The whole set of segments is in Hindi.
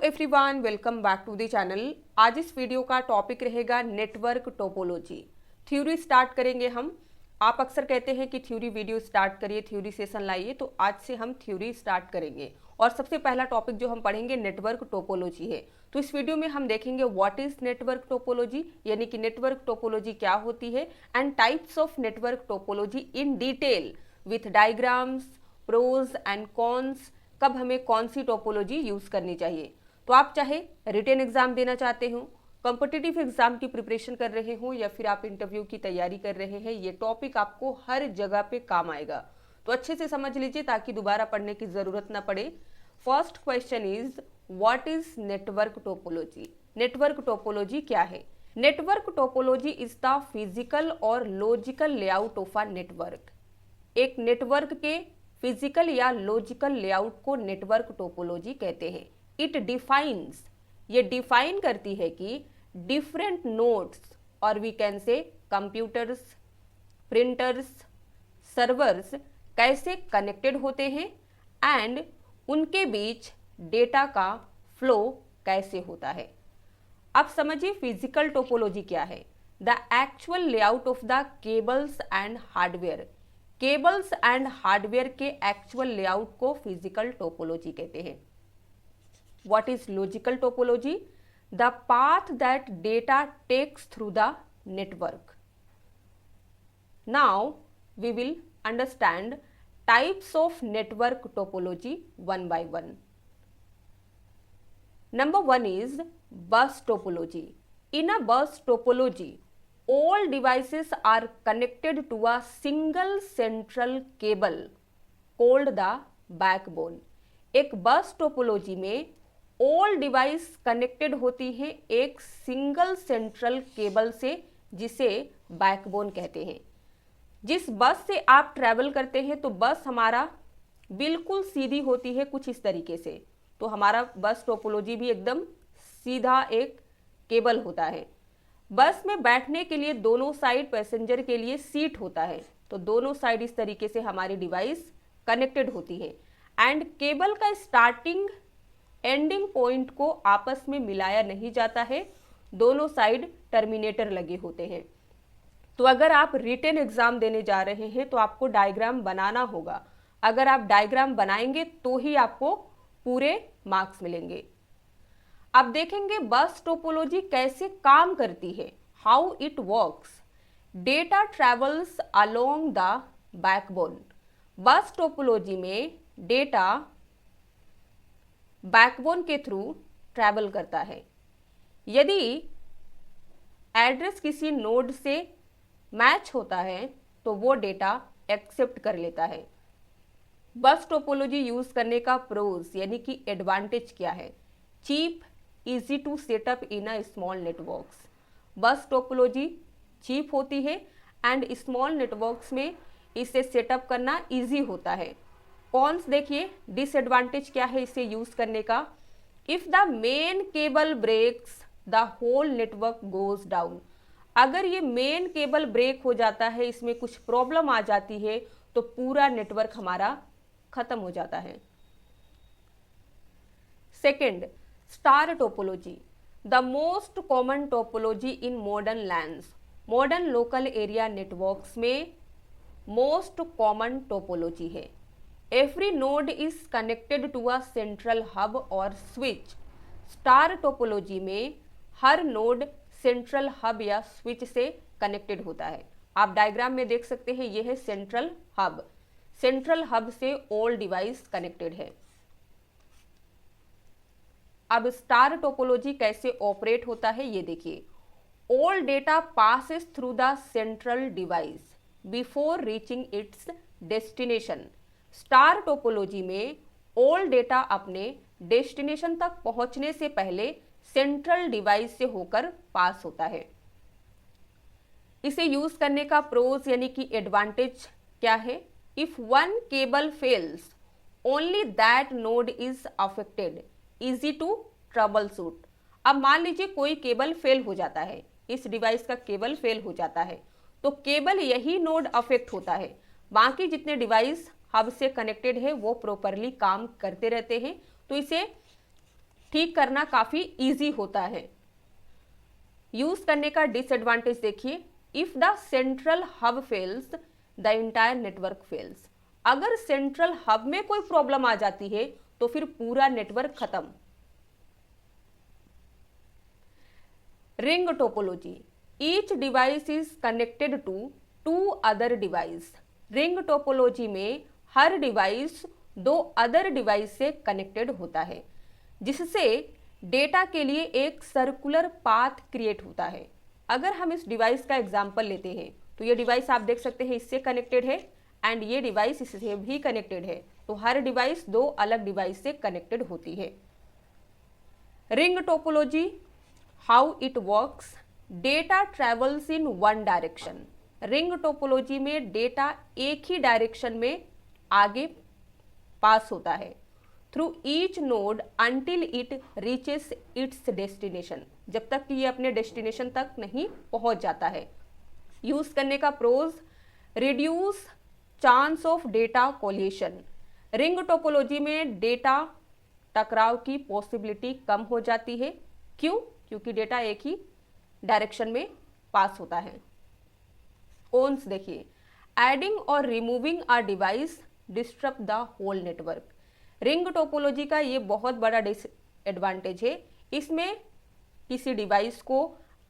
Everyone, welcome back to the channel. आज इस वीडियो का टॉपिक रहेगा नेटवर्क टोपोलॉजी। थ्योरी स्टार्ट करेंगे हम। आप अक्सर कहते हैं कि थ्योरी वीडियो स्टार्ट करिए, थ्योरी सेशन लाइए, तो आज से हम थ्योरी स्टार्ट करेंगे। और सबसे पहला टॉपिक जो हम पढ़ेंगे नेटवर्क टोपोलॉजी है। तो इस वीडियो में हम देखेंगे व्हाट इज नेटवर्क टोपोलॉजी, यानी कि नेटवर्क टोपोलॉजी क्या होती है, and types of network topology in detail with diagrams, pros and cons, कब हमें कौन सी टोपोलॉजी यूज करनी चाहिए। तो आप चाहे रिटन एग्जाम देना चाहते हो, कॉम्पिटिटिव एग्जाम की प्रिपरेशन कर रहे हो, या फिर आप इंटरव्यू की तैयारी कर रहे हैं, ये टॉपिक आपको हर जगह पे काम आएगा। तो अच्छे से समझ लीजिए ताकि दोबारा पढ़ने की जरूरत ना पड़े। First question is what is network topology. Network topology क्या है? Network topology is the physical और logical layout of a network. एक नेटवर्क के फिजिकल या लॉजिकल लेआउट को नेटवर्क टोपोलॉजी कहते हैं। इट डिफाइंस, ये डिफाइन करती है कि डिफरेंट नोड्स और we can say computers, printers, servers कैसे कनेक्टेड होते हैं एंड उनके बीच डेटा का फ्लो कैसे होता है। अब समझिए फिजिकल टोपोलॉजी क्या है। The actual layout of the cables and hardware. Cables and hardware के एक्चुअल लेआउट को फिजिकल टोपोलॉजी कहते हैं। What is logical topology? The path that data takes through the network. Now we will understand types of network topology one by one. Number one is bus topology. In a bus topology, all devices are connected to a single central cable called the backbone. एक बस टोपोलॉजी में all डिवाइस कनेक्टेड होती है एक सिंगल सेंट्रल केबल से, जिसे बैकबोन कहते हैं। जिस बस से आप ट्रैवल करते हैं तो बस हमारा बिल्कुल सीधी होती है कुछ इस तरीके से। तो हमारा बस टोपोलॉजी भी एकदम सीधा एक केबल होता है। बस में बैठने के लिए दोनों साइड पैसेंजर के लिए सीट होता है, तो दोनों साइड इस तरीके से हमारी डिवाइस कनेक्टेड होती है एंड केबल का स्टार्टिंग एंडिंग पॉइंट को आपस में मिलाया नहीं जाता है, दोनों साइड टर्मिनेटर लगे होते हैं। तो अगर आप रिटन एग्जाम देने जा रहे हैं तो आपको डायग्राम बनाना होगा। अगर आप डायग्राम बनाएंगे तो ही आपको पूरे मार्क्स मिलेंगे। अब देखेंगे बस टोपोलॉजी कैसे काम करती है, how it works. Data travels along the backbone. बस टोपोलॉजी में डेटा बैकबोन के थ्रू ट्रैवल करता है। यदि एड्रेस किसी नोड से मैच होता है तो वो डेटा एक्सेप्ट कर लेता है। बस टोपोलॉजी यूज करने का प्रोज यानी कि एडवांटेज क्या है? Cheap, easy to set up in a small networks. Bus topology cheap होती है एंड स्मॉल नेटवर्क्स में इसे सेटअप करना इजी होता है। कॉन्स देखिए, डिसएडवांटेज क्या है इसे यूज करने का? If the main cable breaks the whole network goes down. अगर ये मेन केबल ब्रेक हो जाता है, इसमें कुछ प्रॉब्लम आ जाती है, तो पूरा नेटवर्क हमारा खत्म हो जाता है। Second, star topology, the most common topology in modern LANs. Modern local area networks में मोस्ट कॉमन टोपोलॉजी है। Every node is connected to a central hub or switch. Star topology में हर नोड सेंट्रल हब या स्विच से कनेक्टेड होता है। आप डायग्राम में देख सकते हैं, यह है सेंट्रल हब। सेंट्रल हब से ऑल डिवाइस कनेक्टेड है। अब स्टार टोपोलॉजी कैसे ऑपरेट होता है ये देखिए। All data passes through the central device before reaching it's destination. Star topology में ऑल डेटा अपने डेस्टिनेशन तक पहुंचने से पहले सेंट्रल डिवाइस से होकर पास होता है। इसे यूज करने का प्रोज यानी कि एडवांटेज क्या है? If one cable fails, only that node is affected. Easy to troubleshoot. अब मान लीजिए कोई केबल फेल हो जाता है, इस डिवाइस का केबल फेल हो जाता है, तो केवल यही नोड अफेक्ट होता है, बाकी जितने डिवाइस हब से कनेक्टेड है वो प्रॉपरली काम करते रहते हैं। तो इसे ठीक करना काफ़ी इजी होता है। यूज़ करने का डिसएडवांटेज देखिए, if the central hub fails the entire network fails. अगर सेंट्रल हब में कोई प्रॉब्लम आ जाती है तो फिर पूरा नेटवर्क खत्म। Ring topology, each device is connected to two other device. Ring topology में हर डिवाइस दो अदर डिवाइस से कनेक्टेड होता है, जिससे डेटा के लिए एक सर्कुलर पाथ क्रिएट होता है। अगर हम इस डिवाइस का एग्जांपल लेते हैं तो ये डिवाइस आप देख सकते हैं इससे कनेक्टेड है एंड ये डिवाइस इससे भी कनेक्टेड है, तो हर डिवाइस दो अलग डिवाइस से कनेक्टेड होती है। Ring topology, how it works, data travels in one direction. Ring topology में डेटा एक ही डायरेक्शन में आगे पास होता है through each node until it reaches it's destination, जब तक कि ये अपने डेस्टिनेशन तक नहीं पहुंच जाता है। यूज करने का pros, reduce chance of data collision. Ring topology में डेटा टकराव की पॉसिबिलिटी कम हो जाती है। क्यों? क्योंकि डेटा एक ही डायरेक्शन में पास होता है। ओन्स देखिए, adding or removing a device disturb the whole network. Ring topology का ये बहुत बड़ा डिसएडवांटेज है, इसमें किसी डिवाइस को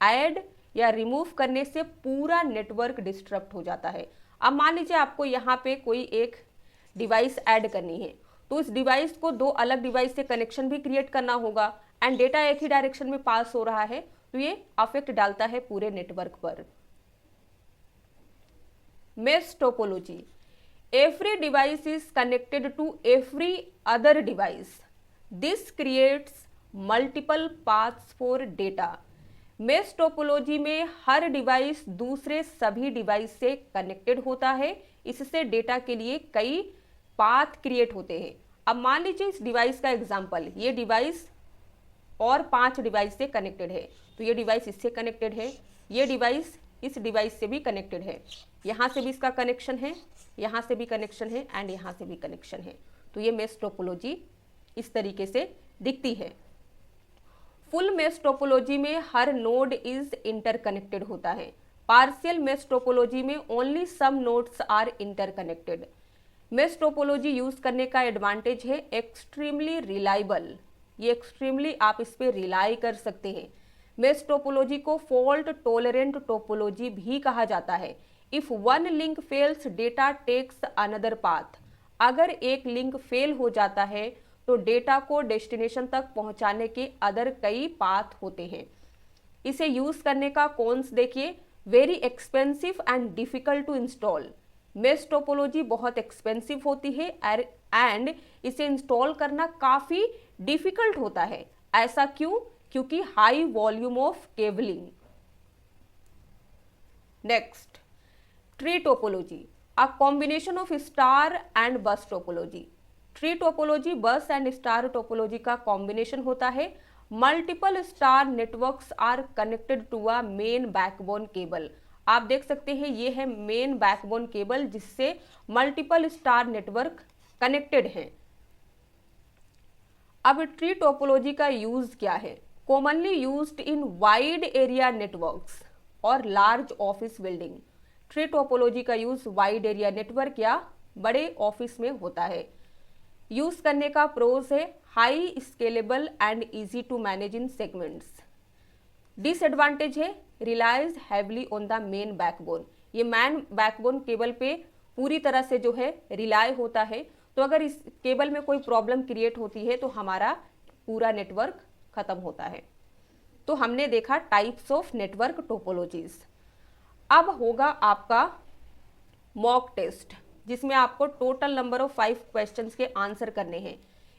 ऐड या रिमूव करने से पूरा नेटवर्क डिस्टर्ब हो जाता है। अब मान लीजिए आपको यहाँ पे कोई एक डिवाइस ऐड करनी है, तो इस डिवाइस को दो अलग डिवाइस से कनेक्शन भी क्रिएट करना होगा एंड डेटा एक ही डायरेक्शन में पास हो रहा है, तो ये अफेक्ट डालता है पूरे नेटवर्क पर। Mesh topology, every device is connected to every other device. This creates multiple paths for data. Mesh topology में हर डिवाइस दूसरे सभी डिवाइस से कनेक्टेड होता है, इससे डेटा के लिए कई पाथ क्रिएट होते हैं। अब मान लीजिए इस डिवाइस का एग्जांपल, ये डिवाइस और 5 डिवाइस से कनेक्टेड है, तो ये डिवाइस इससे कनेक्टेड है, ये डिवाइस इस डिवाइस से भी कनेक्टेड है, यहाँ से भी इसका कनेक्शन है, यहाँ से भी कनेक्शन है एंड यहाँ से भी कनेक्शन है। तो ये मेश टोपोलॉजी इस तरीके से दिखती है। फुल मेश टोपोलॉजी में हर नोड इज इंटरकनेक्टेड होता है। पार्शियल मेश टोपोलॉजी में only some nodes are interconnected. Mesh topology use करने का एडवांटेज है एक्सट्रीमली रिलायबल। ये एक्सट्रीमली आप इस पर रिलाई कर सकते हैं। मेश टोपोलॉजी को फॉल्ट टॉलरेंट टोपोलॉजी भी कहा जाता है। If one link fails data takes another path. अगर एक लिंक फेल हो जाता है तो डेटा को डेस्टिनेशन तक पहुंचाने के अदर कई पाथ होते हैं। इसे यूज करने का कॉन्स देखिए, very expensive and difficult to install. Mesh topology बहुत एक्सपेंसिव होती है एंड इसे इंस्टॉल करना काफी डिफिकल्ट होता है। ऐसा क्यों? क्योंकि high volume of cabling. Next, tree topology, a combination of star and bus topology. Tree topology bus and star topology का कॉम्बिनेशन होता है। Multiple star networks are connected to a main backbone cable. आप देख सकते हैं ये है मेन बैकबोन केबल जिससे मल्टीपल स्टार नेटवर्क कनेक्टेड हैं। अब ट्री टोपोलॉजी का यूज क्या है? Commonly used in wide area networks और large office building. Tree topology का यूज वाइड एरिया नेटवर्क या बड़े ऑफिस में होता है। यूज करने का प्रोज है high scalable and easy to manage in segments. Disadvantage है relies heavily on the main backbone. ये मैन बैकबोन केबल पे पूरी तरह से जो है रिलाय होता है, तो अगर इस केबल में कोई प्रॉब्लम क्रिएट होती है तो हमारा पूरा नेटवर्क खत्म होता है। तो हमने देखा टाइप्स ऑफ नेटवर्क टोपोलॉजीज। अब होगा आपका मॉक टेस्ट जिसमें आपको टोटल नंबर ऑफ 5 क्वेश्चंस के आंसर करने हैं।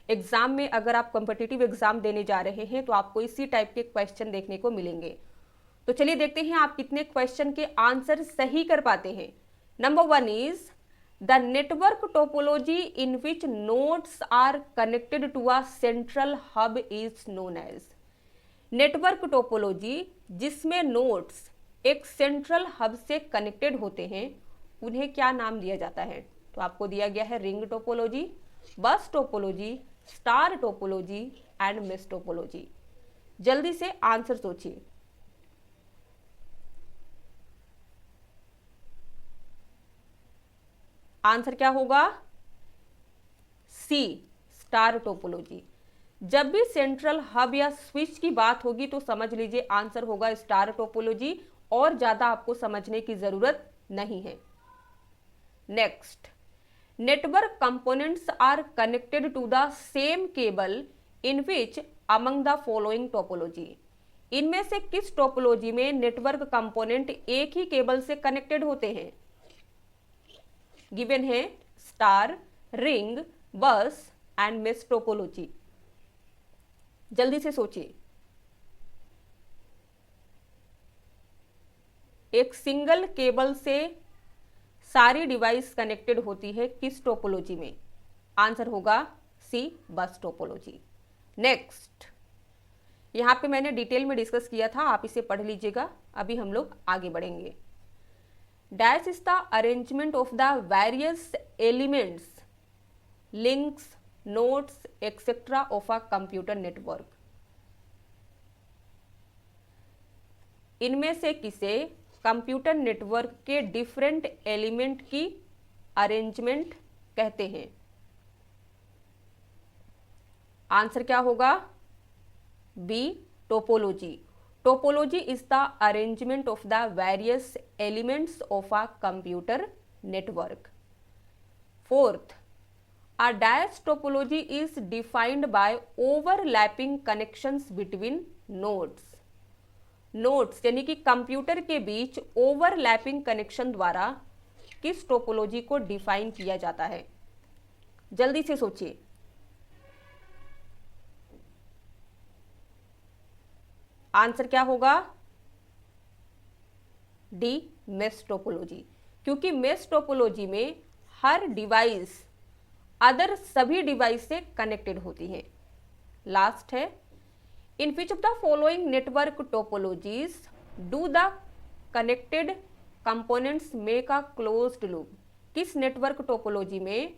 एग्जाम में अगर आप कॉम्पिटिटिव एग्जाम देने जा रहे हैं तो आपको इसी टाइप के क्वेश्चन देखने को मिलेंगे। तो चलिए देखते हैं आप कितने क्वेश्चन के आंसर सही कर पाते हैं। Number 1 is the network topology in which nodes are connected to a central hub is known as. Network topology जिसमें नोड्स एक सेंट्रल हब से कनेक्टेड होते हैं उन्हें क्या नाम दिया जाता है? तो आपको दिया गया है ring topology, bus topology, star topology and miss topology. जल्दी से आंसर सोचिए। आंसर क्या होगा? सी, स्टार टोपोलॉजी। जब भी सेंट्रल हब या स्विच की बात होगी तो समझ लीजिए आंसर होगा स्टार टोपोलॉजी, और ज्यादा आपको समझने की जरूरत नहीं है। Next, network components are connected to the same cable in which among the following topology. इनमें से किस टोपोलॉजी में नेटवर्क कंपोनेंट एक ही केबल से कनेक्टेड होते हैं? गिवन है स्टार, रिंग, बस एंड मेश टोपोलॉजी। जल्दी से सोचिए। एक सिंगल केबल से सारी डिवाइस कनेक्टेड होती है किस टोपोलॉजी में? आंसर होगा सी, बस टोपोलॉजी। नेक्स्ट, यहां पे मैंने डिटेल में डिस्कस किया था, आप इसे पढ़ लीजिएगा। अभी हम लोग आगे बढ़ेंगे। Dash is the arrangement of the various elements, links, nodes etcetera of a computer network. इनमें से किसे कंप्यूटर नेटवर्क के डिफरेंट एलिमेंट की अरेंजमेंट कहते हैं? आंसर क्या होगा? B, topology. Topology is the arrangement of the various elements of a computer network. Fourth, a dash topology is defined by overlapping connections between nodes। Nodes यानी कि कंप्यूटर के बीच ओवरलैपिंग कनेक्शन द्वारा किस टोपोलॉजी को डिफाइन किया जाता है? जल्दी से सोचिए। आंसर क्या होगा? D, mesh topology. क्योंकि मेश टोपोलॉजी में हर डिवाइस अदर सभी डिवाइस से कनेक्टेड होती है। लास्ट है, in which of the following network topologies do the connected components make a closed loop. किस नेटवर्क टोपोलॉजी में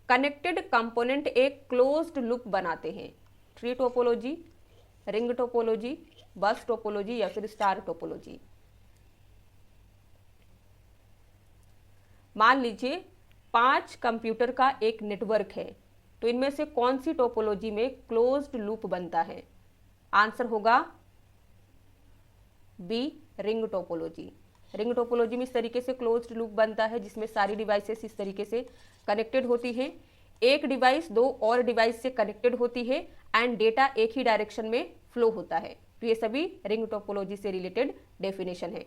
कनेक्टेड कंपोनेंट एक क्लोज्ड लूप बनाते हैं? Tree topology, ring topology, bus topology या फिर स्टार टोपोलॉजी। मान लीजिए 5 कंप्यूटर का एक नेटवर्क है, तो इनमें से कौन सी टोपोलॉजी में क्लोज्ड लूप बनता है? आंसर होगा B, ring topology. Ring topology में इस तरीके से क्लोज्ड लूप बनता है जिसमें सारी डिवाइसेस इस तरीके से कनेक्टेड होती हैं। एक डिवाइस 2 और डिवाइस से कनेक्टेड होती है एंड डेटा एक ही डायरेक्शन में फ्लो होता है। तो ये सभी रिंग टोपोलॉजी से रिलेटेड डेफिनेशन है।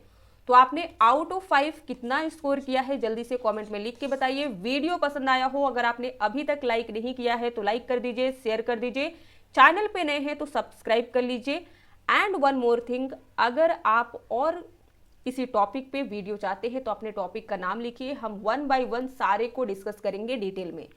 तो आपने आउट ऑफ 5 कितना स्कोर किया है जल्दी से कमेंट में लिख के बताइए। वीडियो पसंद आया हो, अगर आपने अभी तक लाइक नहीं किया है तो लाइक कर दीजिए, शेयर कर दीजिए, चैनल पे नए हैं तो सब्सक्राइब कर लीजिए। एंड वन मोर थिंग, अगर आप और किसी टॉपिक पे वीडियो चाहते हैं तो अपने टॉपिक का नाम लिखिए, हम 1 बाय 1 सारे को डिस्कस करेंगे डिटेल में।